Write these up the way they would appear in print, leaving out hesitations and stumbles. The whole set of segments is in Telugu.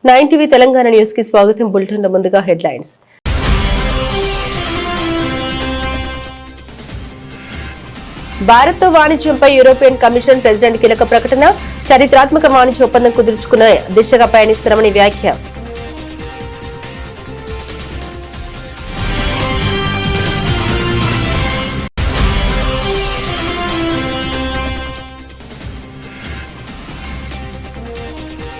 9 తెలంగాణ న్యూస్ కి స్వాగతం. బులెటిన్ లో ముందుగా హెడ్లైన్స్. భారత్తో వాణిజ్యంపై యూరోపియన్ కమిషన్ ప్రెసిడెంట్ కీలక ప్రకటన. చరిత్రాత్మక వాణిజ్య ఒప్పందం కుదుర్చుకునే దిశగా పయనిస్తున్నామని వ్యాఖ్య.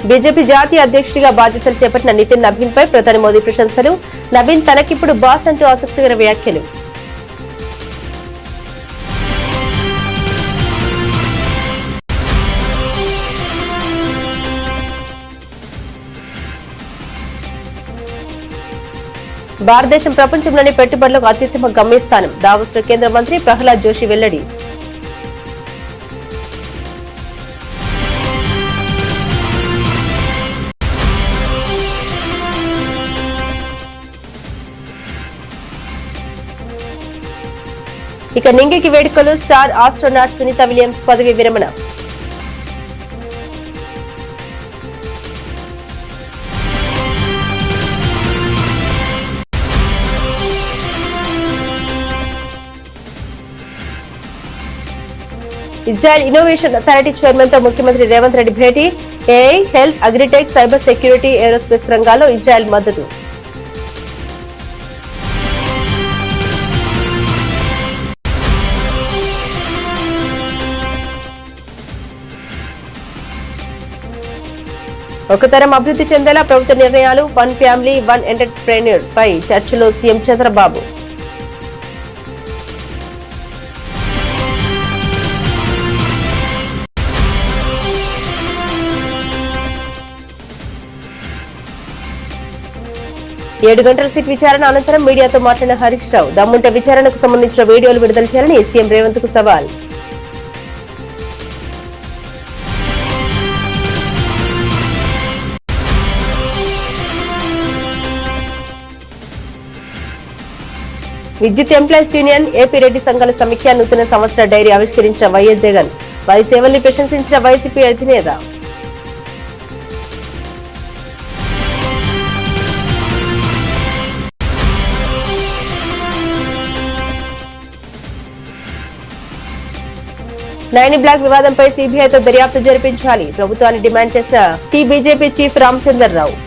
బీజేపీ జాతీయ అధ్యక్షుడిగా బాధ్యతలు చేపట్టిన నితిన్ నబీన్ పై ప్రధాని మోదీ ప్రశంసలు. నబీన్ తనకిప్పుడు బాస్ అంటూ ఆసక్తికర వ్యాఖ్యలు. భారతదేశం ప్రపంచంలోని పెట్టుబడులకు అత్యుత్తమ గమ్యస్థానం. దావోస్లో కేంద్ర మంత్రి ప్రహ్లాద్ జోషి వెల్లడి. ఇక నింగికి వేడుకలు. స్టార్ ఆస్ట్రోనాట్ సునీత విలియమ్స్ పదవి విరమణ. ఇజ్రాయెల్ ఇన్నోవేషన్ అథారిటీ చైర్మన్ తో ముఖ్యమంత్రి రేవంత్ రెడ్డి భేటీ. AI, health, agritech, cyber security, aerospace రంగాల్లో ఇజ్రాయెల్ మద్దతు. ఒక తరం అభివృద్ధి చెందేలా ప్రభుత్వ నిర్ణయాలు. 1 ఫ్యామిలీ 1 ఎంటర్ప్రెన్యూర్ పై చర్చలో సీఎం చంద్రబాబు. ఏడు గంటల సిట్ విచారణ అనంతరం మీడియాతో మాట్లాడిన హరీష్ రావు. దమ్ముంటే విచారణకు సంబంధించిన వీడియోలు విడుదల చేయాలని సీఎం రేవంత్ కు సవాల్. విద్యుత్ ఎంప్లాయీస్ యూనియన్, ఏపీ రెడ్డి సంఘాల సమీక్ష. నూతన సంవత్సర డైరీ ఆవిష్కరించిన వైఎస్ జగన్. వారి సేవల్ని ప్రశంసించిన వైసీపీ అధినేత. నైని బ్లాక్ వివాదంపై సీబీఐతో దర్యాప్తు జరిపించాలి. ప్రభుత్వాన్ని డిమాండ్ చేసిన BJP chief Ramachandra Rao.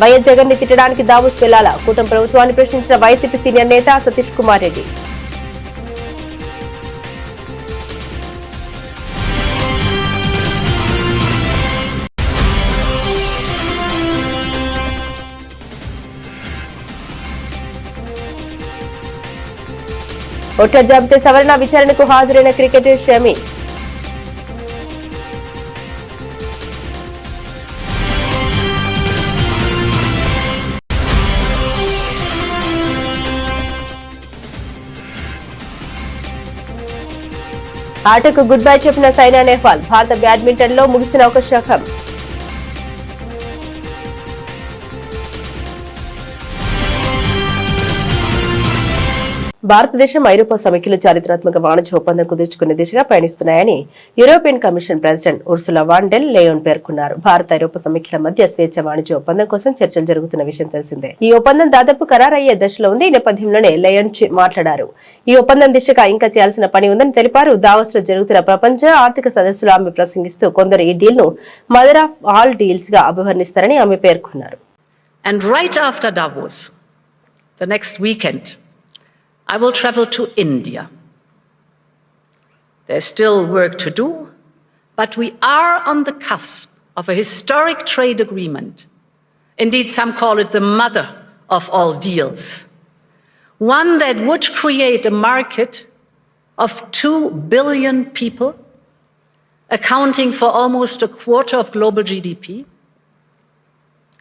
YS Jagan ని తిట్టడానికి దావోస్ వెళ్లాలా? కూటమి ప్రభుత్వాన్ని ప్రశ్నించిన వైసీపీ సీనియర్ నేత సతీష్ కుమార్ రెడ్డి. ఓట్ల జాబితా సవరణ విచారణకు హాజరైన క్రికెటర్ షమి. ఆటకు గుడ్ బై చెప్పిన సైనా నెహ్వాల్. భారత బ్యాడ్మింటన్ లో ముగిసిన ఒక శకం. భారతదేశం ఐరోపా సమైక్యులు చారిత్రాత్మక వాణిజ్య ఒప్పందం కుదుర్చుకునే దిశగా పయనిస్తున్నాయని European Commission President Ursula von der Leyen పేర్కొన్నారు. భారత్ ఐరోపా సమైక్యుల మధ్య స్వేచ్ఛ వాణిజ్య ఒప్పందం కోసం చర్చలు జరుగుతున్న విషయం తెలిసిందే. ఈ ఒప్పందం దాదాపు ఖరారయ్యే దశలో ఉంది. ఈ నేపథ్యంలోనే లేయన్ మాట్లాడారు. ఈ ఒప్పందం దిశగా ఇంకా చేయాల్సిన పని ఉందని తెలిపారు. దావోస్ లో జరుగుతున్న ప్రపంచ ఆర్థిక సదస్సులో ఆమె ప్రసంగిస్తూ కొందరు ఈ డీల్ ను మదర్ ఆఫ్ ఆల్ డీల్స్ గా అభివర్ణిస్తారని ఆమె పేర్కొన్నారు. And right after Davos, the next weekend, I will travel to India. There's still work to do, but we are on the cusp of a historic trade agreement. Indeed, some call it the mother of all deals. One that would create a market of 2 billion people, accounting for almost a quarter of global GDP.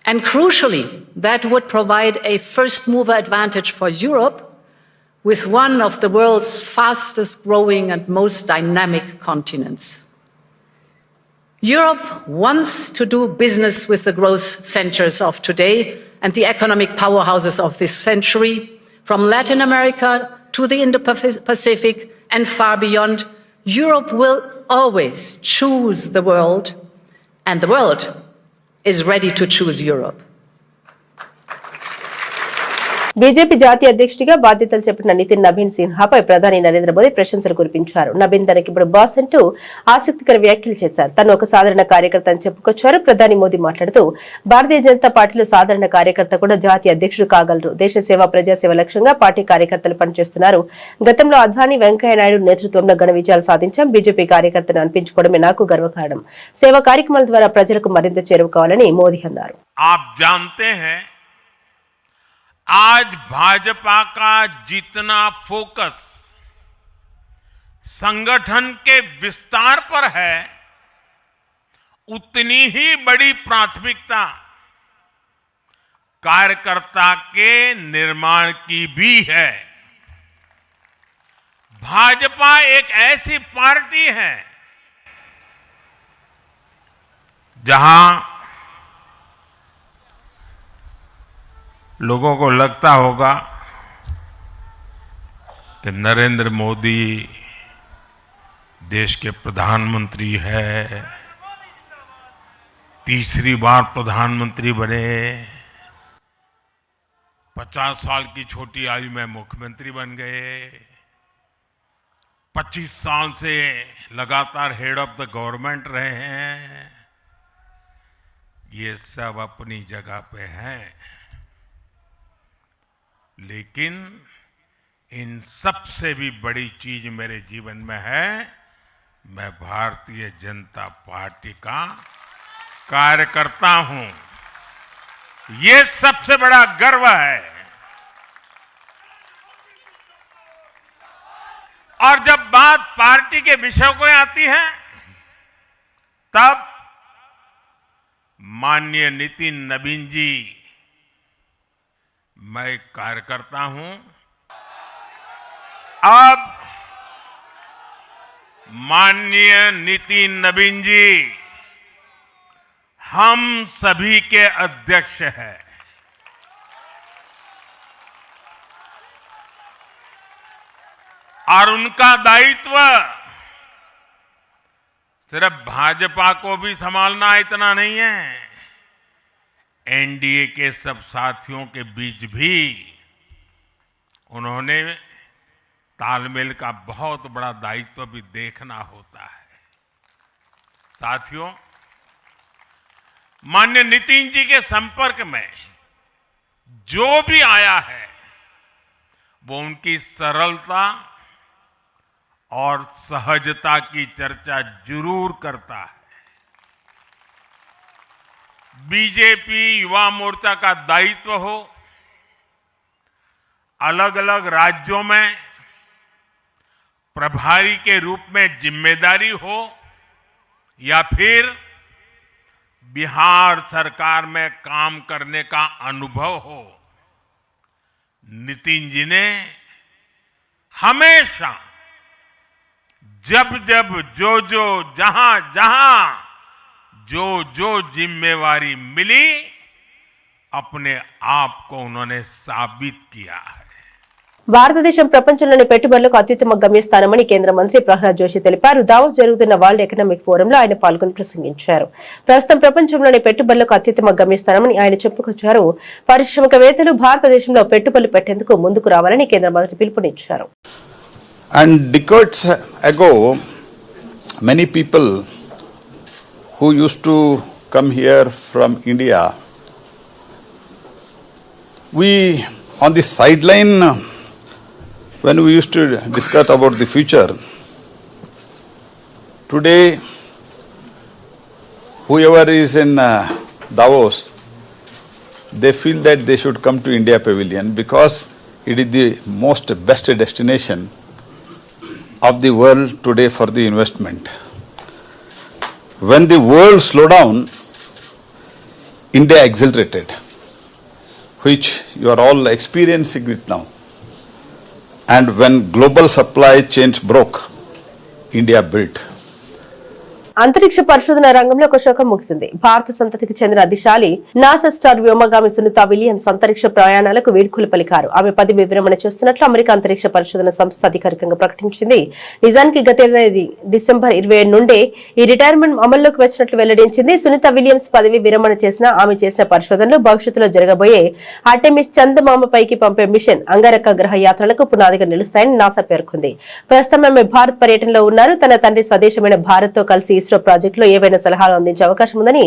And crucially, that would provide a first mover advantage for Europe with one of the world's fastest growing and most dynamic continents. Europe wants to do business with the growth centers of today and the economic powerhouses of this century, from Latin America to the Indo-Pacific and far beyond, Europe will always choose the world, and the world is ready to choose Europe. BJP జాతీయ అధ్యక్షుడిగా బాధ్యతలు చేపట్టిన నితిన్ నబీన్ సిన్హాపై ప్రధాని నరేంద్ర మోదీ ప్రశంసలు కురిపించారు. నబీన్ తనకి ఇప్పుడు బాస్ అంటూ ఆసక్తికర వ్యాఖ్యలు చేశారు. తను ఒక సాధారణ కార్యకర్త అని చెప్పుకొచ్చారు. ప్రధాని మోదీ మాట్లాడుతూ భారతీయ జనతా పార్టీలో సాధారణ కార్యకర్త కూడా జాతీయ అధ్యక్షుడు కాగలరు. దేశ సేవ ప్రజాసేవ లక్ష్యంగా పార్టీ కార్యకర్తలు పనిచేస్తున్నారు. గతంలో అద్వానీ వెంకయ్య నాయుడు నేతృత్వంలో ఘన విజయాలు సాధించాం. బీజేపీ కార్యకర్తను అనిపించుకోవడమే నాకు గర్వకారణం. సేవా కార్యక్రమాల ద్వారా ప్రజలకు మరింత చేరువ కావాలని మోదీ అన్నారు. आज भाजपा का जितना फोकस संगठन के विस्तार पर है, उतनी ही बड़ी प्राथमिकता कार्यकर्ता के निर्माण की भी है. भाजपा एक ऐसी पार्टी है जहां लोगों को लगता होगा कि नरेंद्र मोदी देश के प्रधानमंत्री है, तीसरी बार प्रधानमंत्री बने, 50 साल की छोटी आयु में मुख्यमंत्री बन गए, 25 साल से लगातार हेड ऑफ द गवर्नमेंट रहे हैं. ये सब अपनी जगह पे हैं, लेकिन इन सबसे भी बड़ी चीज मेरे जीवन में है, मैं भारतीय जनता पार्टी का कार्यकर्ता हूं. ये सबसे बड़ा गर्व है. और जब बात पार्टी के विषयों को आती है, तब माननीय नितिन नबीन जी, मैं एक कार्यकर्ता हूं. अब माननीय नितिन नबीन जी हम सभी के अध्यक्ष हैं. और उनका दायित्व सिर्फ भाजपा को भी संभालना इतना नहीं है, एनडीए के सब साथियों के बीच भी उन्होंने तालमेल का बहुत बड़ा दायित्व भी देखना होता है. साथियों, माननीय नितिन जी के संपर्क में जो भी आया है, वो उनकी सरलता और सहजता की चर्चा जरूर करता है. बीजेपी युवा मोर्चा का दायित्व हो, अलग अलग राज्यों में प्रभारी के रूप में जिम्मेदारी हो, या फिर बिहार सरकार में काम करने का अनुभव हो, नितिन जी ने हमेशा जब जब जो जहां जहां जो जिम्मेवारी मिली, अपने आप को उन्होंने साबित किया है. భారతదేశం ప్రపంచంలోని పెట్టుబడులకు అత్యుత్తమ గమ్యస్థానమని కేంద్ర మంత్రి ప్రహ్లాద్ జోషి తెలిపారు. దావోస్ జరుగుతున్న వరల్డ్ ఎకనామిక్ ఫోరంలో ఆయన పాల్గొని ప్రసంగించారు. ప్రస్తుతం ప్రపంచంలోని పెట్టుబడులకు అత్యుత్తమ గమ్యస్థానమని ఆయన చెప్పుకొచ్చారు. పారిశ్రామికవేత్తలు భారతదేశంలో పెట్టుబడులు పెట్టేందుకు ముందుకు రావాలని కేంద్ర మంత్రి పిలుపునిచ్చారు. And decades ago, many people who used to come here from India, we on the sideline, when we used to discuss about the future, today whoever is in Davos, they feel that they should come to India Pavilion because it is the most best destination of the world today for the investment. When the world slowed down, India accelerated, which you are all experiencing it now. And when global supply chains broke, India built. అంతరిక్ష పరిశోధన రంగంలో ఒక శోకం ముగిసింది. భారత సంతతికి చెందిన అధిశాలి నాసా స్టార్ వ్యోమగామి సునీత విలియమ్స్ అంతరిక్ష ప్రయాణాలకు వీడ్కోలు పలికారు. ఆమె పదవి విరమణ చేస్తున్నట్లు అమెరికా అంతరిక్ష పరిశోధన సంస్థ అధికారికంగా ప్రకటించింది. నిజానికి గతేడాది డిసెంబర్ 27 నుండే ఈ రిటైర్మెంట్ అమల్లోకి వచ్చినట్లు వెల్లడించింది. సునీత విలియమ్స్ పదవి విరమణ చేసిన ఆమె చేసిన పరిశోధనలు భవిష్యత్తులో జరగబోయే ఆర్టెమిస్ చందమామపైకి పంపే మిషన్ అంగారక గ్రహ యాత్రలకు పునాదిగా నిలుస్తాయని నాసా పేర్కొంది. ప్రస్తుతం ఆమె భారత్ పర్యటనలో ఉన్నారు. తన తండ్రి స్వదేశమైన భారత్ తో కలిసి ఇస్రో ప్రాజెక్టులో ఏవైనా సలహాలు అందించే అవకాశం ఉందని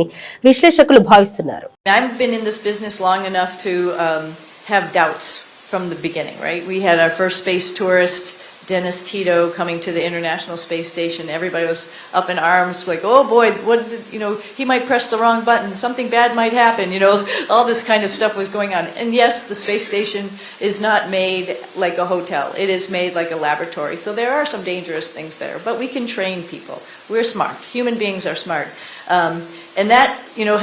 విశ్లేషకులు భావిస్తున్నారు. I've been in this business long enough to have doubts from the beginning, right? We had our first space tourist, Dennis Tito, coming to the International Space Station. Everybody was up in arms, like, oh boy, he might press the wrong button, something bad might happen, all this kind of stuff was going on. And yes, the space station is not made like a hotel. It is made like a laboratory. So there are some dangerous things there, but we can train people. We're smart. Human beings are smart. And that,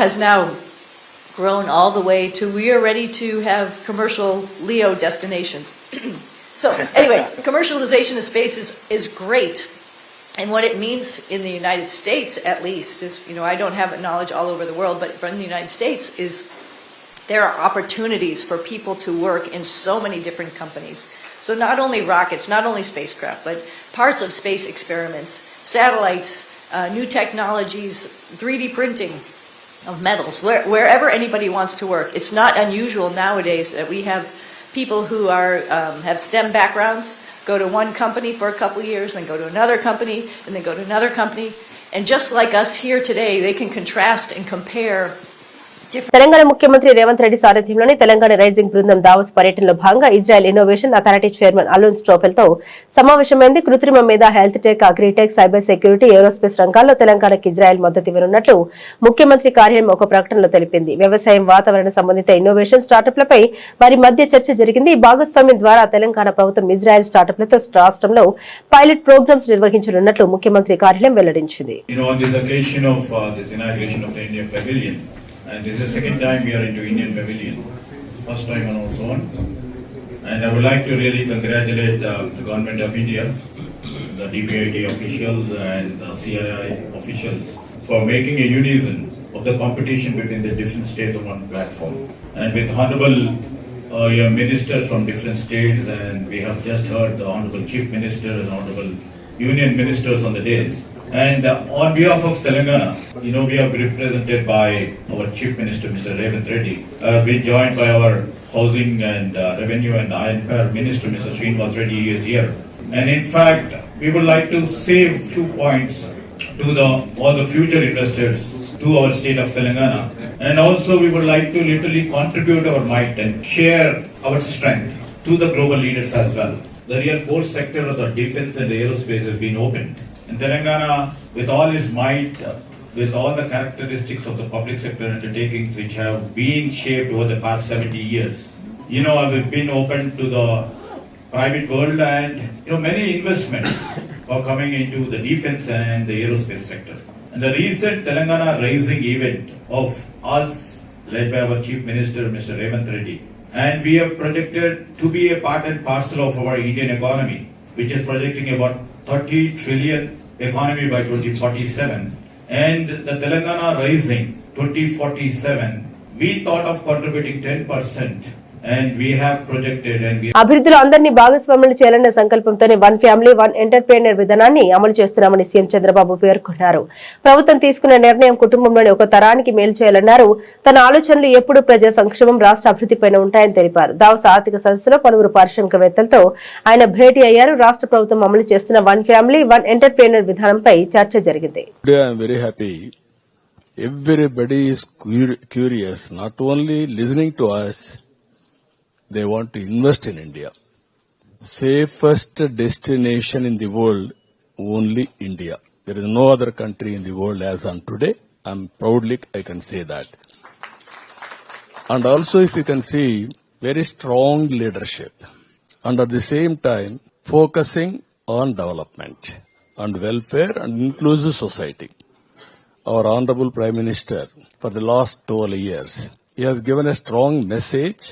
has now grown all the way to we are ready to have commercial LEO destinations. So anyway, commercialization of space is great. And what it means in the United States, at least, is, I don't have knowledge all over the world, but from the United States is there are opportunities for people to work in so many different companies. So not only rockets, not only spacecraft, but parts of space experiments, satellites, new technologies, 3D printing of metals, wherever anybody wants to work. It's not unusual nowadays that we have people who have STEM backgrounds go to one company for a couple years, then go to another company, and then go to another company. And just like us here today, they can contrast and compare. Telangana ముఖ్యమంత్రి రేవంత్ రెడ్డి సారథ్యంలోని తెలంగాణ రైజింగ్ బృందం దావోస్ పర్యటనలో భాగంగా Israel innovation authority chairman Alon Stoffel తో సమావేశమైంది. కృత్రిమ మీద, health tech, agritech, cyber security, aerospace రంగాల్లో తెలంగాణకు ఇజ్రాయెల్ మద్దతు ఇవ్వనున్నట్లు ముఖ్యమంత్రి కార్యాలయం ఒక ప్రకటనలో తెలిపింది. వ్యవసాయం, వాతావరణ సంబంధిత ఇన్నోవేషన్ స్టార్టప్లపై వారి మధ్య చర్చ జరిగింది. ఈ భాగస్వామ్యం ద్వారా తెలంగాణ ప్రభుత్వం ఇజ్రాయెల్ స్టార్టప్లతో రాష్ట్రంలో పైలట్ ప్రోగ్రామ్స్ నిర్వహించనున్నట్లు ముఖ్యమంత్రి కార్యాలయం వెల్లడించింది. And this is the second time we are into Indian Pavilion. First time on our own. And I would like to really congratulate the Government of India, the DPIT officials and the CII officials for making a unison of the competition between the different states on one platform. And with honorable ministers from different states, and we have just heard the honorable Chief Minister and honorable Union Ministers on the days. And on behalf of Telangana, we are represented by our Chief Minister, Mr. Revanth Reddy. We are joined by our Housing and Revenue and Iron Power Minister, Mr. Srinivas Reddy, is here. And in fact, we would like to say a few points to all the future investors to our state of Telangana. And also we would like to literally contribute our might and share our strength to the global leaders as well. The real core sector of the defense and the aerospace has been opened. In Telangana, with all its might, with all the characteristics of the public sector undertakings which have been shaped over the past 70 years, have been open to the private world, and many investments are coming into the defense and the aerospace sector. And the recent Telangana Rising event of us, led by our Chief Minister, Mr. Revanth Reddy, and we have projected to be a part and parcel of our Indian economy, which is projecting about 30 trillion economy by 2047, and the Telangana Rising 2047, we thought of contributing 10%, and we have projected and we అభివృద్ధిలో అందరినీ భాగస్వాములు చేయాలన్న సంకల్పంతోనే వన్ ఫ్యామిలీ వన్ ఎంటర్‌ప్రెన్యూర్ విధానాన్ని అమలు చేస్తున్నామని సీఎం చంద్రబాబు పేర్కొన్నారు. ప్రభుత్వం తీసుకున్న నిర్ణయం కుటుంబంలోని ఒక తరానికి మేలు చేయాలన్నారు. తన ఆలోచనలు ఎప్పుడూ ప్రజా సంక్షేమం, రాష్ట్ర అభివృద్ధిపైన ఉంటాయని తెలిపారు. దావోస్ ఆర్థిక సదస్సులో పలువురు పారిశ్రామికవేత్తలతో ఆయన భేటీ అయ్యారు. రాష్ట్ర ప్రభుత్వం అమలు చేస్తున్న వన్ ఫ్యామిలీ వన్ ఎంటర్‌ప్రెన్యూర్ విధానంపై చర్చ జరిగింది. Everybody is curious, not only listening to us, they want to invest in India. Safest destination in the world, only India. There is no other country in the world as on today. I can say that. And also, if you can see, very strong leadership. And at the same time, focusing on development and welfare and inclusive society. Our Honorable Prime Minister, for the last 12 years, he has given a strong message,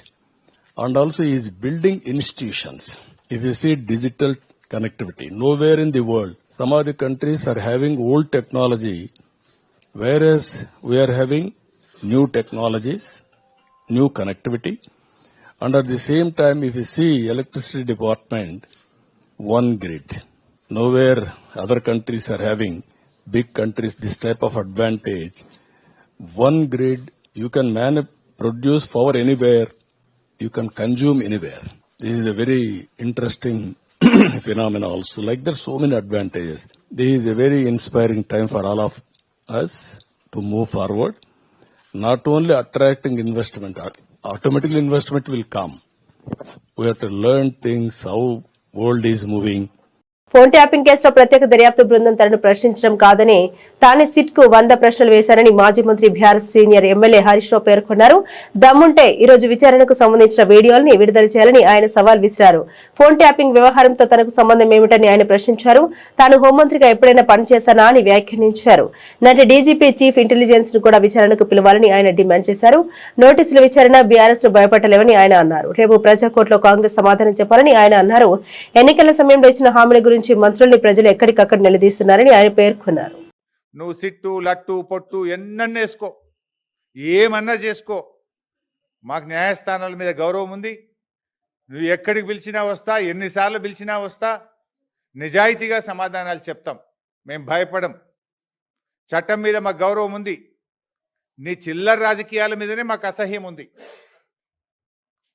and also he is building institutions. If you see digital connectivity, nowhere in the world some of the countries are having old technology, whereas we are having new technologies, new connectivity. And at the same time, if you see electricity department, one grid. Nowhere other countries are having, big countries, this type of advantage. One grid, you can produce power anywhere, you can consume anywhere. This is a very interesting phenomenon also. Like there's so many advantages. This is a very inspiring time for all of us to move forward. Not only attracting investment, automatically investment will come. We have to learn things, how world is moving. Phone tapping కేసులో ప్రత్యేక దర్యాప్తు బృందం తనను ప్రశ్నించడం కాదని తానే సిట్ కు 100 ప్రశ్నలు వేశారని మాజీ మంత్రి BRS senior MLA Harish Rao పేర్కొన్నారు. దమ్ముంటే ఈ రోజు విచారణకు సంబంధించిన వీడియోల్ని విడుదల చేయాలని ఆయన సవాల్ విసిరారు. ఫోన్ ట్యాపింగ్ వ్యవహారంతో తనకు సంబంధం ఏమిటని ఆయన ప్రశ్నించారు. తాను హోంమంత్రిగా ఎప్పుడైనా పనిచేశానా అని వ్యాఖ్యానించారు. నాటి డీజీపీ చీఫ్ ఇంటెలిజెన్స్ ను కూడా విచారణకు పిలవాలని ఆయన డిమాండ్ చేశారు. నోటీసుల విచారణ బీఆర్ఎస్ ను భయపడలేవని ఆయన అన్నారు. రేపు ప్రజాకోర్టులో కాంగ్రెస్ సమాధానం చెప్పాలని ఆయన అన్నారు. ఎన్నికల సమయంలో ఇచ్చిన హామీల గురించి మంత్రుల్ని ప్రజలు ఎక్కడికక్కడ నిలదీస్తున్నారని ఆయన పేర్కొన్నారు. నువ్వు సిట్టు లట్టు పొట్టు ఎన్నన్నేసుకో, ఏమన్నా చేసుకో, మాకు న్యాయస్థానాల మీద గౌరవం ఉంది. నువ్వు ఎక్కడికి పిలిచినా వస్తా, ఎన్నిసార్లు పిలిచినా వస్తా, నిజాయితీగా సమాధానాలు చెప్తాం. మేము భయపడం. చట్టం మీద మాకు గౌరవం ఉంది. నీ చిల్లర రాజకీయాల మీదనే మాకు అసహ్యం ఉంది.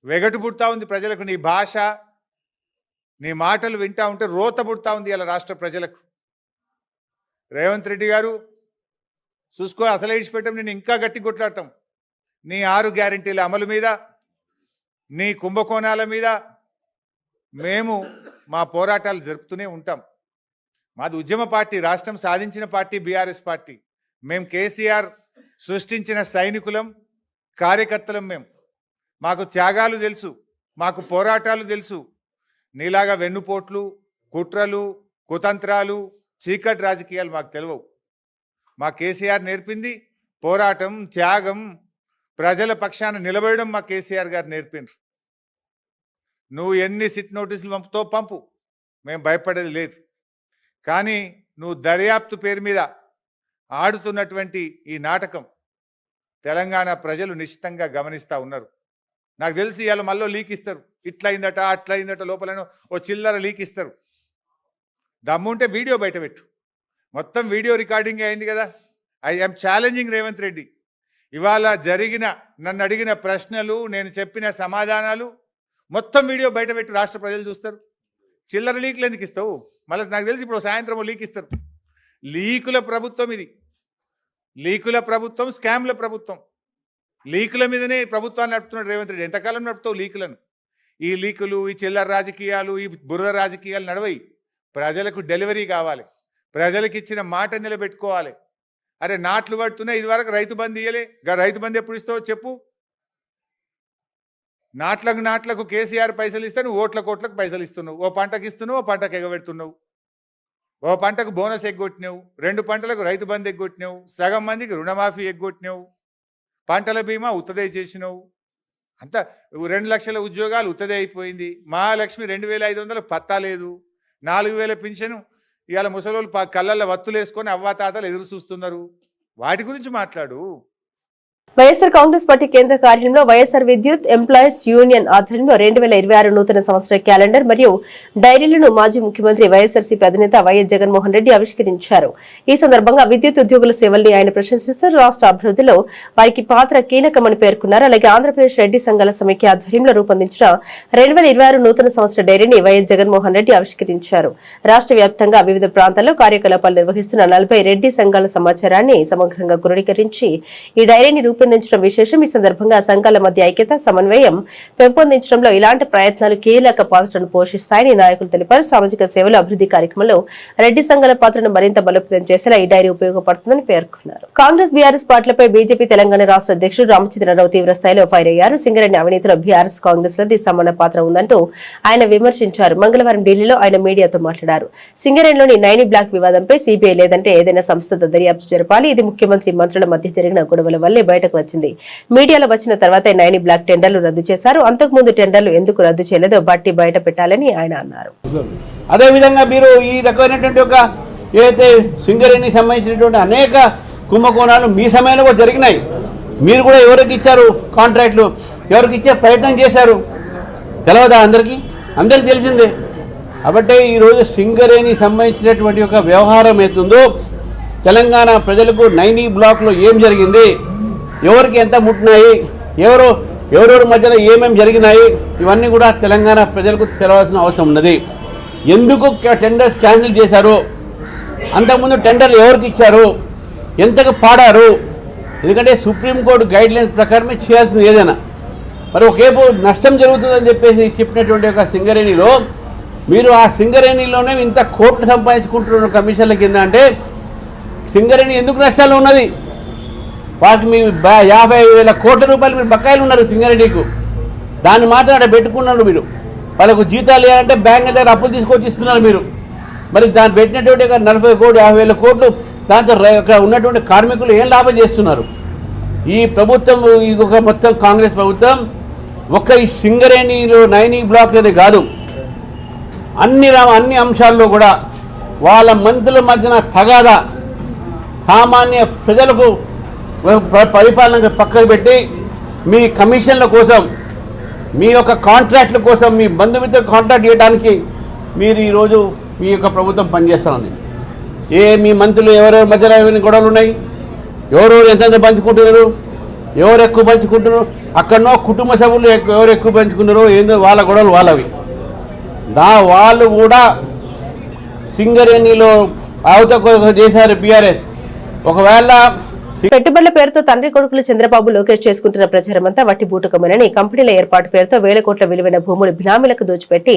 వెగటు పుడతా ఉంది ప్రజలకు. నీ భాష, నీ మాటలు వింటా ఉంటే రోత పుడతా ఉంది ఇలా రాష్ట్ర ప్రజలకు. రేవంత్ రెడ్డి గారు చూసుకో, అసలు ఇడిచిపెట్టం, నేను ఇంకా గట్టి కొట్లాడతాం. నీ 6 గ్యారెంటీల అమలు మీద, నీ కుంభకోణాల మీద మేము మా పోరాటాలు జరుపుతూనే ఉంటాం. మాది ఉద్యమ పార్టీ, రాష్ట్రం సాధించిన పార్టీ బీఆర్ఎస్ పార్టీ. మేము కేసీఆర్ సృష్టించిన సైనికులం, కార్యకర్తలం. మాకు త్యాగాలు తెలుసు, మాకు పోరాటాలు తెలుసు. నీలాగా వెన్నుపోట్లు, కుట్రలు, కుతంత్రాలు, చీకటి రాజకీయాలు మాకు తెలియవు. మా కేసీఆర్ నేర్పింది పోరాటం, త్యాగం, ప్రజల పక్షాన నిలబడడం మా కేసీఆర్ గారు నేర్పిండ్రు. నువ్వు ఎన్ని సిట్ నోటీసులు పంపుతో పంపు, మేము భయపడేది లేదు. కానీ నువ్వు దర్యాప్తు పేరు మీద ఆడుతున్నటువంటి ఈ నాటకం తెలంగాణ ప్రజలు నిశ్చితంగా గమనిస్తూ ఉన్నారు. నాకు తెలిసి ఇవాళ మళ్ళీ లీక్ ఇస్తారు. ఇట్లయిందట అట్లయిందట, లోపల ఓ చిల్లర లీక్ ఇస్తారు. దమ్ముంటే వీడియో బయట పెట్టు. మొత్తం వీడియో రికార్డింగ్ అయింది కదా. I am challenging Revanth Reddy. ఇవాళ నన్ను అడిగిన ప్రశ్నలు, నేను చెప్పిన సమాధానాలు మొత్తం వీడియో బయట పెట్టు. రాష్ట్ర ప్రజలు చూస్తారు. చిల్లర లీకులు ఎందుకు ఇస్తావు? మళ్ళీ నాకు తెలిసి ఇప్పుడు సాయంత్రం లీక్ ఇస్తారు. లీకుల ప్రభుత్వం ఇది. లీకుల ప్రభుత్వం, స్కామ్ల ప్రభుత్వం. లీకుల మీదనే ప్రభుత్వాన్ని నడుపుతున్నాడు రేవంత్ రెడ్డి. ఎంతకాలం నడుపుతావు లీకులను? ఈ లీకులు, ఈ చిల్లర రాజకీయాలు, ఈ బురద రాజకీయాలు నడవయి. ప్రజలకు డెలివరీ కావాలి, ప్రజలకు ఇచ్చిన మాట నిలబెట్టుకోవాలి. అరే నాట్లు పడుతున్నాయి, ఇదివరకు రైతు బంధు ఇయ్యలే. రైతు బంధు ఎప్పుడు ఇస్తావో చెప్పు. నాట్లకు కేసీఆర్ పైసలు ఇస్తే నువ్వు ఓట్లకు పైసలు ఇస్తున్నావు. ఓ పంటకు ఇస్తున్నావు, ఓ పంటకు ఎగబెడుతున్నావు. ఓ పంటకు బోనస్ ఎగ్గొట్టినావు, 2 పంటలకు రైతు బంధు ఎగ్గొట్టినావు, సగం మందికి రుణమాఫీ ఎగ్గొట్టినావు, పంటల బీమా ఉత్తదే చేసినావు. అంతా 2 లక్షల ఉద్యోగాలు ఉత్తదే అయిపోయింది. మహాలక్ష్మి 2500 పత్తా లేదు. 4000 పింఛను ఇవాళ ముసలోళ్ళు కళ్ళల్లో వత్తులు వేసుకొని అవ్వాతాతలు ఎదురు చూస్తున్నారు. వాటి గురించి మాట్లాడు. వైఎస్ఆర్ కాంగ్రెస్ పార్టీ కేంద్ర కార్యాలయంలో వైఎస్ఆర్ విద్యుత్ ఎంప్లాయీస్ యూనియన్ ఆధ్వర్యంలో 2026 నూతన సంవత్సర క్యాలెండర్ మరియు డైరీలను మాజీ ముఖ్యమంత్రి వైఎస్ఆర్సీపీ అధినేత వైఎస్ జగన్మోహన్ రెడ్డి ఆవిష్కరించారు. ఈ సందర్భంగా విద్యుత్ ఉద్యోగుల సేవల్ని ఆయన ప్రశంసిస్తూ రాష్ట్ర అభివృద్ధిలో వారికి పాత్ర కీలకమని పేర్కొన్నారు. అలాగే ఆంధ్రప్రదేశ్ రెడ్డి సంఘాల సమైక్య ఆధ్వర్యంలో రూపొందించిన 2026 నూతన సంవత్సర డైరీని వైఎస్ జగన్మోహన్ రెడ్డి ఆవిష్కరించారు. రాష్ట్ర వ్యాప్తంగా వివిధ ప్రాంతాల్లో కార్యకలాపాలు నిర్వహిస్తున్న 40 రెడ్డి సంఘాల సమాచారాన్ని సమగ్రంగా క్రోడీకరించి ఈ డైరీని రూపొందించడం విశేషం. ఈ సందర్భంగా సంఘాల మధ్య ఐక్యత, సమన్వయం పెంపొందించడంలో ఇలాంటి ప్రయత్నాలు కీలక పాత్రను పోషిస్తాయని నాయకులు తెలిపారు. సామాజిక సేవలు, అభివృద్ధి కార్యక్రమంలో రెడ్డి సంఘాల పాత్రను మరింత బలోపేతం చేసేలా ఈ డైరీ ఉపయోగపడుతుందని పేర్కొన్నారు. కాంగ్రెస్ బీఆర్ఎస్ పార్టీలపై బీజేపీ తెలంగాణ రాష్ట్ర అధ్యక్షుడు రామచంద్రరావు తీవ్ర స్థాయిలో ఫైర్ అయ్యారు. సింగరేణి అవినీతిలో బీఆర్ఎస్ కాంగ్రెస్ లది సమాన పాత్ర ఉందంటూ ఆయన విమర్శించారు. మంగళవారం ఢిల్లీలో ఆయన మీడియాతో మాట్లాడారు. సింగరేణిలోని 9 బ్లాక్ వివాదంపై సీబీఐ లేదంటే ఏదైనా సంస్థతో దర్యాప్తు జరపాలి. ఇది ముఖ్యమంత్రి, మంత్రుల మధ్య జరిగిన గొడవల వల్లే బయటకు వచ్చింది. మీడియాలో వచ్చిన తర్వాత 9 బ్లాక్ టెండర్లు రద్దు చేశారు. అంతకుముందు టెండర్లు ఎందుకు రద్దు చేయలేదో బట్టి బయట పెట్టాలని ఆయన అన్నారు. అదేవిధంగా మీరు ఈ రకమైనటువంటి ఒక ఏదైతే సింగరేణికి సంబంధించినటువంటి అనేక కుంభకోణాలు మీ సమయంలో కూడా జరిగినాయి. మీరు కూడా ఎవరికి ఇచ్చారు కాంట్రాక్ట్లు, ఎవరికి ఇచ్చే ప్రయత్నం చేశారు తెలవదా? అందరికీ తెలిసిందే. కాబట్టి ఈరోజు సింగరేణికి సంబంధించినటువంటి ఒక వ్యవహారం అవుతుందో, తెలంగాణ ప్రజలకు 9 బ్లాక్లో ఏం జరిగింది, ఎవరికి ఎంత ముట్టినాయి, ఎవరెవరి మధ్యలో ఏమేమి జరిగినాయి, ఇవన్నీ కూడా తెలంగాణ ప్రజలకు తెలవాల్సిన అవసరం ఉన్నది. ఎందుకు టెండర్స్ క్యాన్సిల్ చేశారు, అంతకుముందు టెండర్లు ఎవరికి ఇచ్చారు, ఎంతకు పాడారు. ఎందుకంటే సుప్రీంకోర్టు గైడ్లైన్స్ ప్రకారమే చేయాల్సింది ఏదైనా. మరి ఒకేపు నష్టం జరుగుతుందని చెప్పినటువంటి ఒక సింగరేణిలో మీరు ఆ సింగరేణిలోనే ఇంత కోట్లు సంపాదించుకుంటున్న కమిషన్ల కింద అంటే సింగరేణి ఎందుకు నష్టాలు ఉన్నది? వాటికి మీరు 50,000 కోట్ల రూపాయలు మీరు బకాయిలు ఉన్నారు సింగరేణికు. దాన్ని మాత్రం అక్కడ పెట్టుకున్నారు మీరు. వాళ్ళకు జీతాలు ఇవ్వాలంటే బ్యాంకుల దగ్గర అప్పులు తీసుకొచ్చి ఇస్తున్నారు మీరు. మరి దాన్ని పెట్టినటువంటి 40 కోట్లు 50,000 కోట్లు దాంతో అక్కడ ఉన్నటువంటి కార్మికులు ఏం లాభం చేస్తున్నారు? ఈ ప్రభుత్వం, ఇది ఒక మొత్తం కాంగ్రెస్ ప్రభుత్వం ఒక్క ఈ సింగరేణిలో 9 బ్లాక్లనే కాదు, అన్ని అంశాల్లో కూడా వాళ్ళ మంత్రుల మధ్యన తగాదా, సామాన్య ప్రజలకు పరిపాలన పక్కకు పెట్టి మీ కమిషన్ల కోసం, మీ యొక్క కాంట్రాక్ట్ల కోసం, మీ బంధుమిత్రుల కాంట్రాక్ట్ చేయడానికి మీరు ఈరోజు మీ యొక్క ప్రభుత్వం పనిచేస్తుంది. మీ మంత్రులు ఎవరెవరి మధ్యలో ఏమైనా గొడవలు ఉన్నాయి, ఎవరెవరు ఎంతెంత పంచుకుంటున్నారు, ఎవరు ఎక్కువ పంచుకుంటున్నారు, అక్కడనో కుటుంబ సభ్యులు ఎవరు ఎక్కువ పంచుకున్నారో ఏందో వాళ్ళ గొడవలు వాళ్ళవి. వాళ్ళు కూడా సింగరేణిలో అవతల చేశారు బీఆర్ఎస్. ఒకవేళ పెట్టుబడుల పేరుతో తండ్రి కొడుకులు చంద్రబాబు లోకేష్ చేసుకుంటున్న ప్రచారమంతా వట్టి బూటకమేనని, కంపెనీల ఏర్పాటు పేరుతో 1000 కోట్ల విలువైన భూములు బినామీలకు దోచిపెట్టి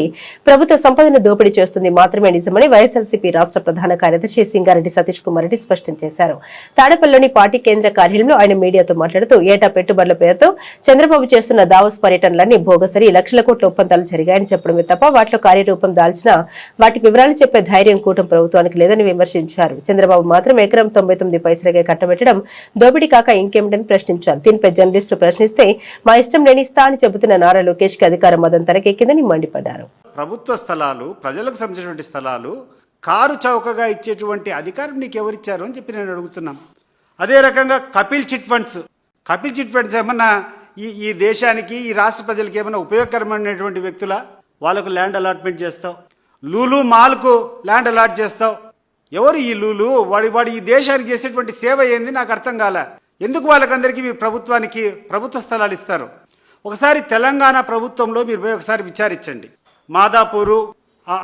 ప్రభుత్వ సంపదను దోపిడీ చేస్తుంది మాత్రమే నిజమని వైఎస్ఆర్సీపీ రాష్ట్ర ప్రధాన కార్యదర్శి సింగారెడ్డి సతీష్ కుమార్ రెడ్డి స్పష్టం చేశారు. తాడేపల్లిలోని పార్టీ కేంద్ర కార్యాలయంలో ఆయన మీడియాతో మాట్లాడుతూ ఏటా పెట్టుబడుల పేరుతో చంద్రబాబు చేస్తున్న దావోస్ పర్యటనలన్నీ భోగసరి, లక్షల కోట్ల ఒప్పందాలు జరిగాయని చెప్పడమే తప్ప వాటిలో కార్యరూపం దాల్చిన వాటి వివరాలు చెప్పే ధైర్యం కూటమి ప్రభుత్వానికి లేదని విమర్శించారు. చంద్రబాబు మాత్రం ఎకరం 99 పైసలకే కట్టబెట్టడం దోపిడీ కాక ఇంకేమిటని ప్రశ్నించారు. దీనిపై జర్నలిస్టు ప్రశ్నిస్తే మా ఇష్టం లేని ఇస్తా అని చెబుతున్న నారా లోకేష్ కి అధికార మదం తలకెక్కిందని మండిపడ్డారు. ప్రభుత్వ స్థలాలు, ప్రజలకు సంబంధించినటువంటి స్థలాలు కారు చౌకగా ఇచ్చేటువంటి అధికారం నీకు ఎవరిచ్చారు అని చెప్పి నేను అడుగుతున్నాం. అదే రకంగా కపిల్ చిట్ ఫండ్స్ ఏమన్నా ఈ దేశానికి, ఈ రాష్ట్ర ప్రజలకి ఏమైనా ఉపయోగకరమైనటువంటి వ్యక్తుల? వాళ్ళకు ల్యాండ్ అలాట్మెంట్ చేస్తావు, లూలు మాల్కు ల్యాండ్ అలాట్ చేస్తావు. ఎవరు ఈ లూలు? వాడు ఈ దేశానికి చేసేటువంటి సేవ ఏంది నాకు అర్థం కాలే. ఎందుకు వాళ్ళకందరికీ మీరు ప్రభుత్వ స్థలాలు ఇస్తారు? ఒకసారి తెలంగాణ ప్రభుత్వంలో మీరు పోయి ఒకసారి విచారించండి. మాదాపూరు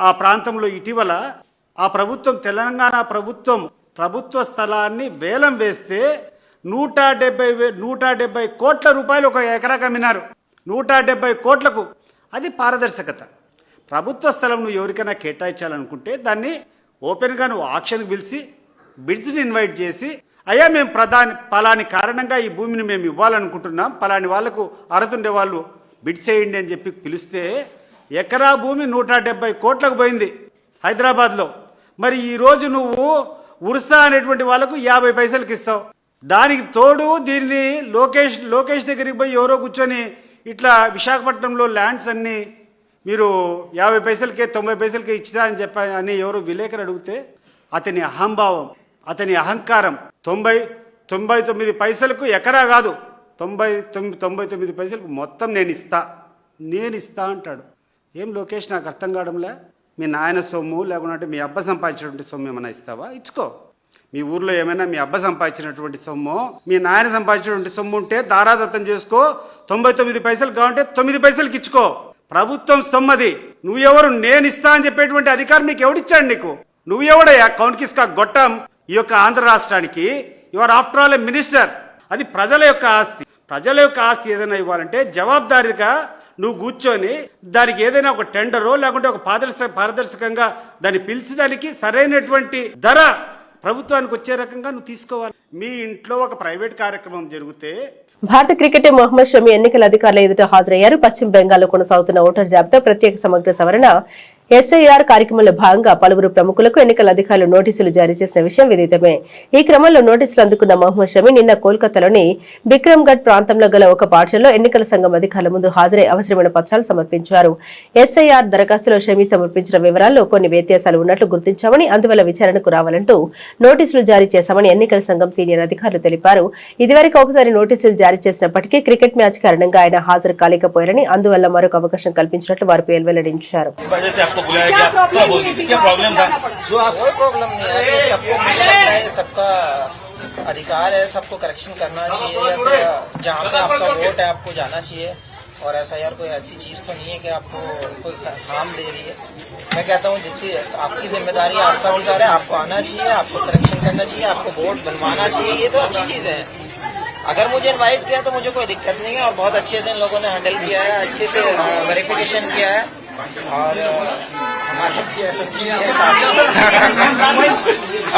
ఆ ప్రాంతంలో ఇటీవల ఆ ప్రభుత్వం, తెలంగాణ ప్రభుత్వ స్థలాన్ని వేలం వేస్తే 170 కోట్ల రూపాయలు ఒక ఎకరాకు అమ్మినారు. 170 కోట్లకు. అది పారదర్శకత. ప్రభుత్వ స్థలం నువ్వు ఎవరికైనా కేటాయించాలనుకుంటే దాన్ని ఓపెన్గా నువ్వు ఆక్షన్కి పిలిచి బిడ్స్ని ఇన్వైట్ చేసి, అయ్యా మేము పలాని కారణంగా ఈ భూమిని మేము ఇవ్వాలనుకుంటున్నాం, పలాని వాళ్ళకు అర్హతుండే వాళ్ళు బిడ్స్ చేయండి అని చెప్పి పిలిస్తే ఎకరా భూమి 170 కోట్లకు పోయింది హైదరాబాద్లో. మరి ఈరోజు నువ్వు ఉర్సా అనేటువంటి వాళ్ళకు 50 పైసలకి ఇస్తావు. దానికి తోడు దీన్ని లోకేష్ దగ్గరికి పోయి ఎవరో కూర్చొని ఇట్లా విశాఖపట్నంలో ల్యాండ్స్ అన్నీ మీరు 50 పైసలకే 90 పైసలకే ఇచ్చిదా అని అని ఎవరు విలేకరు అడిగితే అతని అహంభావం, అతని అహంకారం 99 పైసలకు ఎకరా కాదు, 99 పైసలకు మొత్తం నేను ఇస్తా అంటాడు. ఏం లోకేష్ నాకు అర్థం కావడంలే. మీ నాయన సొమ్ము లేకుంటే మీ అబ్బ సంపాదించినటువంటి సొమ్ము ఏమైనా ఇస్తావా? ఇచ్చుకో. మీ ఊర్లో ఏమైనా మీ అబ్బ సంపాదించినటువంటి సొమ్ము, మీ నాయన సంపాదించినటువంటి సొమ్ము ఉంటే దారాదత్తం చేసుకో. 99 పైసలు కావాలంటే 9 పైసలకి ఇచ్చుకో. ప్రభుత్వం సొమ్మది. నువ్వెవరు? నేను ఇస్తా అని చెప్పేటువంటి అధికారం నీకు ఎవడిచ్చాడు? నీకు నువ్వెవడయ్యా? కౌన్కిస్కా గొట్టం ఈ యొక్క ఆంధ్ర రాష్ట్రానికి. Your after all A minister. అది ప్రజల యొక్క ఆస్తి. ప్రజల యొక్క ఆస్తి ఏదైనా ఇవ్వాలంటే జవాబుదారీగా నువ్వు కూర్చొని దానికి ఏదైనా ఒక టెండరో లేకుంటే ఒక పారదర్శకంగా దాన్ని పిలిచి దానికి సరైనటువంటి ధర ప్రభుత్వానికి వచ్చే రకంగా నువ్వు తీసుకోవాలి. మీ ఇంట్లో ఒక ప్రైవేట్ కార్యక్రమం జరిగితే భారత క్రికెటర్ మొహమ్మద్ షమి ఎన్నికల అధికారుల ఎదుట హాజరయ్యారు. పశ్చిమ బెంగాల్లో కొనసాగుతున్న ఓటర్ జాబితా ప్రత్యేక సమగ్ర సవరణ ఎస్ఐఆర్ కార్యక్రమంలో భాగంగా పలువురు ప్రముఖులకు ఎన్నికల అధికారులు నోటీసులు జారీ చేసిన విషయం విదితమే. ఈ క్రమంలో నోటీసులు అందుకున్న మహమ్మద్ షమి నిన్న కోల్కతాలోని బిక్రమ్గఢ్ ప్రాంతంలో గల ఒక పాఠశాలలో ఎన్నికల సంఘం అధికారుల ముందు హాజరై అవసరమైన పత్రాలు సమర్పించారు. ఎస్ఐఆర్ దరఖాస్తులో షమి సమర్పించిన వివరాల్లో కొన్ని వ్యత్యాసాలు ఉన్నట్లు గుర్తించామని, అందువల్ల విచారణకు రావాలంటూ నోటీసులు జారీ చేశామని ఎన్నికల సంఘం సీనియర్ అధికారులు తెలిపారు. ఇదివరకు ఒకసారి నోటీసులు జారీ చేసినప్పటికీ క్రికెట్ మ్యాచ్ కారణంగా ఆయన హాజరు కాలేకపోయారని, అందువల్ల మరొక అవకాశం కల్పించినట్లు వారు వెల్లడించారు. क्या प्रॉब्लम था? जो आप कोई प्रॉब्लम नहीं है, ये सबको मुझे लगता है सबका अधिकार है, सबको करेक्शन करना चाहिए या फिर जहाँ पे आपका वोट है आपको जाना चाहिए। और एसआईआर कोई ऐसी चीज तो नहीं है कि आपको कोई हार्म दे रही है। मैं कहता हूँ जिसकी आपकी जिम्मेदारी है, आपका अधिकार है, आपको आना चाहिए, आपको करेक्शन करना चाहिए, आपको वोट बनवाना चाहिए, ये तो अच्छी चीजें हैं। अगर मुझे इनवाइट किया तो मुझे कोई दिक्कत नहीं है और बहुत अच्छे से इन लोगों ने हैंडल किया है, अच्छे से वेरिफिकेशन किया है और हमारे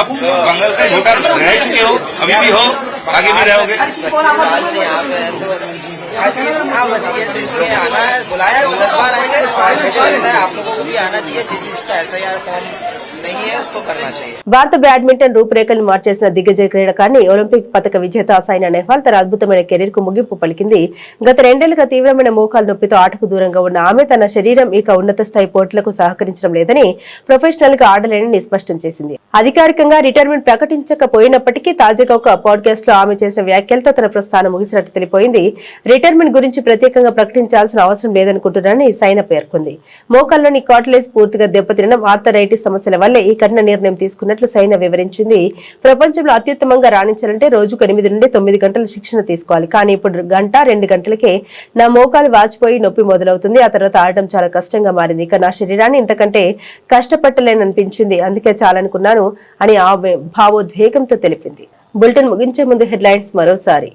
अब बंगाल का वोटर रह चुके हो, अभी भी हो, आगे भी रहोगे। 25 साल से यहाँ पे है तो हर चीज यहाँ बसी है, तो इसमें आना है, बुलाया तो 10 बार आएंगे। मुझे लगता है आप लोगों को भी आना चाहिए, जिसका एसआईआर फॉर्म नहीं है उसको करना चाहिए। భారత బ్యాడ్మింటన్ రూపురేఖలు మార్చేసిన దిగ్గజ క్రీడాకారిణి ఒలింపిక్ పతక విజేత సైనా నెహ్వాల్ తన అద్భుతమైన కెరీర్ కు ముగింపు పలికింది. గత 2 ఏళ్లుగా తీవ్రమైన మోకాలు నొప్పితో ఆటకు దూరంగా ఉన్న ఆమె తన శరీరం ఇక ఉన్నత స్థాయి పోటీలకు సహకరించడం లేదని, ప్రొఫెషనల్ గా ఆడలేనని స్పష్టం చేసింది. అధికారికంగా రిటైర్మెంట్ ప్రకటించకపోయినప్పటికీ తాజాగా ఒక పాడ్కాస్ట్ లో ఆమె చేసిన వ్యాఖ్యలతో తన ప్రస్థానం ముగిసినట్టు తెలిపోయింది. రిటైర్మెంట్ గురించి ప్రత్యేకంగా ప్రకటించాల్సిన అవసరం లేదనుకుంటున్నానని సైనా పేర్కొంది. మోకాల్లోని కార్టిలేజ్ పూర్తిగా దెబ్బతినడం, ఆర్థరైటిస్ సమస్యల వల్లే ఈ కఠిన నిర్ణయం తీసుకున్నట్లు సైనా వివరించింది. ప్రపంచంలో అత్యుత్తమంగా రాణించాలంటే రోజుకు 8 నుండి 9 గంటల శిక్షణ తీసుకోవాలి. కానీ ఇప్పుడు 1-2 గంటలకే నా మోకాలు వాచిపోయి నొప్పి మొదలవుతుంది. ఆ తర్వాత ఆడటం చాలా కష్టంగా మారింది. ఇక నా శరీరాన్ని ఇంతకంటే కష్టపట్టలేననిపించింది. అందుకే చాలనుకున్నాను అని ఆమె భావోద్వేగంతో తెలిపింది. బులెటిన్ ముగించే ముందు హెడ్లైన్స్ మరోసారి.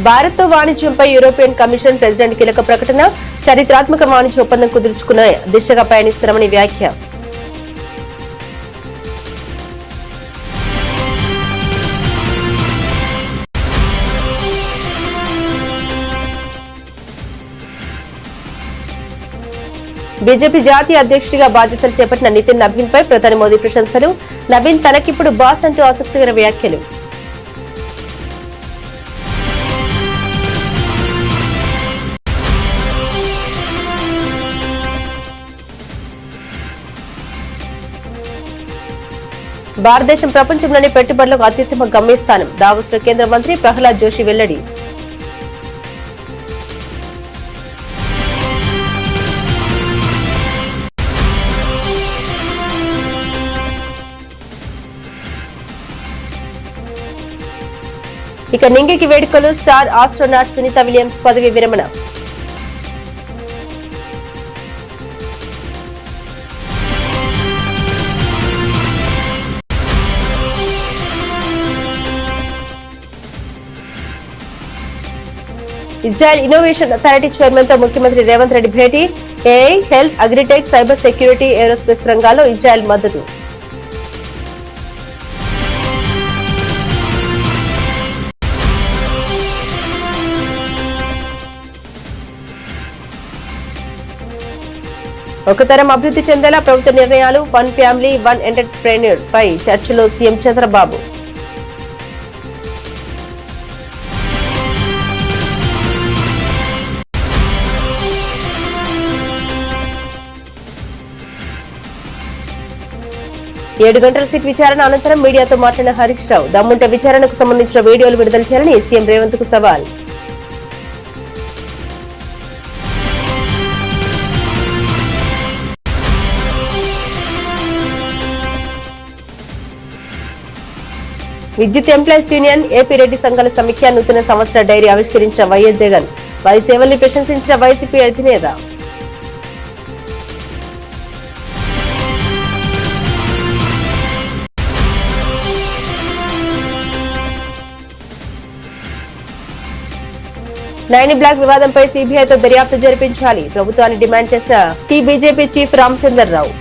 భారత్తో వాణిజ్యంపై యూరోపియన్ కమిషన్ ప్రెసిడెంట్ కీలక ప్రకటన. చరిత్రాత్మక వాణిజ్య ఒప్పందం కుదుర్చుకునే దిశగా పయనిస్తున్నామని వ్యాఖ్య. బీజేపీ జాతీయ అధ్యక్షుడిగా బాధ్యతలు చేపట్టిన నితిన్ నబీన్ పై ప్రధాని మోదీ ప్రశంసలు. నబీన్ తనకిప్పుడు బాస్ అంటూ ఆసక్తికర వ్యాఖ్యలు. భారతదేశం ప్రపంచంలోని పెట్టుబడులకు అత్యుత్తమ గమ్యస్థానం. దావోస్లో కేంద్ర మంత్రి ప్రహ్లాద్ జోషి వెల్లడి. ఇక నింగికి వేడుకలు. స్టార్ ఆస్ట్రోనాట్ సునీత విలియమ్స్ పదవి విరమణ. ఇజ్రాయెల్ ఇన్నోవేషన్ అథారిటీ చైర్మన్ తో ముఖ్యమంత్రి రేవంత్ రెడ్డి భేటీ. AI, health, agritech, cyber security, aerospace రంగాల్లో ఇజ్రాయెల్ మద్దతు. ఒక తరం అభివృద్ధి చెందేలా ప్రభుత్వ నిర్ణయాలు. 1 ఫ్యామిలీ 1 ఎంటర్ప్రెన్యూర్ పై చర్చలో సీఎం చంద్రబాబు. ఏడు గంటల సిట్ విచారణ అనంతరం మీడియాతో మాట్లాడిన హరీష్ రావు. దమ్ముంటే విచారణకు సంబంధించిన వీడియోలు విడుదల చేయాలని సీఎం రేవంత్ కు సవాల్. విద్యుత్ ఎంప్లాయీస్ యూనియన్, ఏపీ రెడ్డి సంఘాల సమీక్ష నూతన సంవత్సర డైరీ ఆవిష్కరించిన వైఎస్ జగన్. వారి సేవల్ని ప్రశంసించిన వైసీపీ అధినేత. నైని బ్లాక్ వివాదంపై సీబీఐతో దర్యాప్తు జరిపించాలి. ప్రభుత్వాన్ని డిమాండ్ చేసిన BJP chief Ramachandra Rao.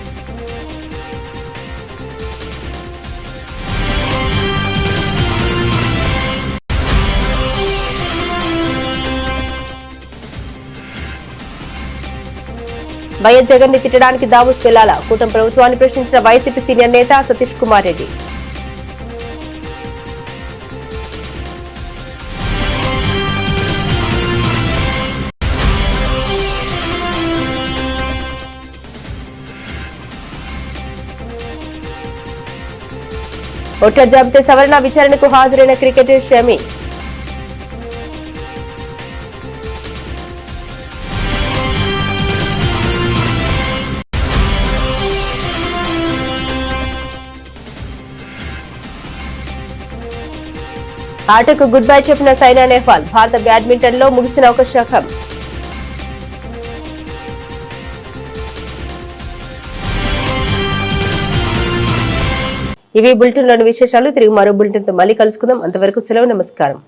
YS Jagan ని తిట్టడానికి దావోస్ వెళ్లాలా? కూటమి ప్రభుత్వాన్ని ప్రశ్నించిన వైసీపీ సీనియర్ నేత సతీష్ కుమార్ రెడ్డి. ఓట్ల జాబితా సవరణ విచారణకు హాజరైన క్రికెటర్ షమి. ఆటకు గుడ్ బై చెప్పిన సైనా నెహ్వాల్. భారత బ్యాడ్మింటన్ లో ముగిసిన ఒక శకం. ఇవి బులెటిన్ లోని విశేషాలు. తిరిగి మరో బులెటిన్ తో మళ్ళీ కలుసుకుందాం. అంతవరకు సెలవు. నమస్కారం.